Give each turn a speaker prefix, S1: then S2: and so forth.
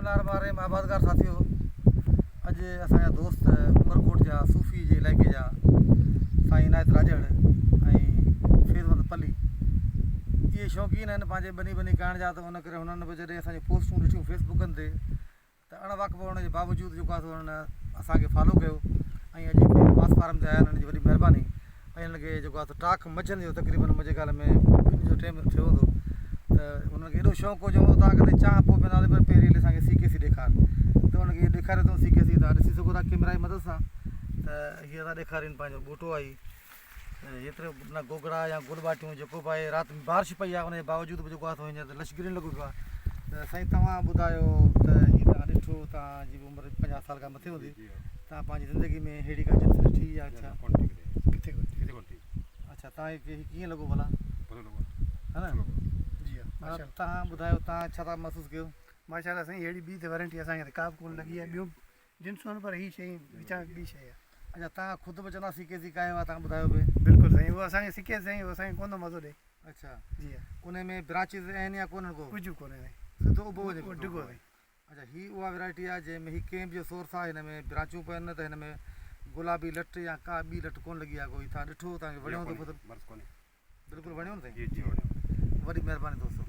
S1: बिस्मिल्लाह रहमान आबादगार साथियों, अज असांजा दोस्त उमरकोट जा सूफ़ी जे इलाइक़े जा साईं इनायत राजड़ ऐं फैज़मंद पली ये शौक़ीन आहिनि पंहिंजे बनी करण जा। त उन करे हुननि बि जॾहिं असांजी पोस्टूं ॾिठियूं फेसबुकनि ते त अणवाक़फ़ हुन जे बावजूदि जेको आहे हुननि असांखे फॉलो कयो ऐं अॼु पास फारम ते आया आहिनि। हुननि जी वॾी महिरबानी। ऐं हिन खे जेको आहे टाक मचंदी हो तक़रीबन मुंहिंजे ख़्याल में 2 जो टाइम थियो हूंदो। त हुनखे एॾो शौक़ु हो जो तव्हां कॾहिं चाह पोइ पीअंदा पर पहिरीं असांखे CKC ॾेखार। त हुनखे ॾेखारे थो CKC तव्हां ॾिसी सघो था कैमरा जी मदद सां। त हीअ था ॾेखारीनि पंहिंजो ॿूटो आई हेतिरे न गोगड़ा या गुल ॿाटियूं जेको बि आहे। राति में बारिश पई आहे, उनजे बावजूदि बि जेको आहे हींअर त लशगरीन लॻो पियो आहे। त साईं तव्हां ॿुधायो त हीअ तव्हां ॾिठो, तव्हांजी उमिरि 50 साल खां मथे हूंदी, तव्हां पंहिंजी ज़िंदगी में अहिड़ी का जिन्स ॾिठी या छा?
S2: किथे
S1: अच्छा, तव्हांखे कीअं लॻो भला, है न?
S2: जी हाँ,
S1: तव्हां ॿुधायो, तव्हां छा था महसूसु कयो?
S2: माशाल्लाह साईं अहिड़ी ॿी त वारंटी असांखे त का बि कोन लॻी आहे। ॿियूं जिन्सूं आहिनि पर हीअ शइ विचां ॿी शइ आहे।
S1: अच्छा, तव्हां ख़ुदि बि चवंदा CKC कायो आहे, तव्हां ॿुधायो पिए?
S2: बिल्कुलु साईं, उहो असांखे सिके साईं, उहो असांखे कोन थो मज़ो ॾे।
S1: अच्छा
S2: जी हाँ,
S1: उन में ब्रांचिस आहिनि या कोन्हनि को?
S2: कुझु कोन्हे साईं,
S1: सिधो उभो वञे
S2: उहो डिघो साईं।
S1: अच्छा, हीअ उहा वैरायटी आहे जंहिंमें हीअ कैम्प जो सोर्स आहे, हिन में ब्रांचूं पियूं आहिनि, त हिन में गुलाबी लट या का ॿी लट कोन लॻी आहे कोई। तव्हां ॾिठो, तव्हांखे वणियो थो? बिल्कुलु वणियो न साईं? वॾी महिरबानी दोस्तो।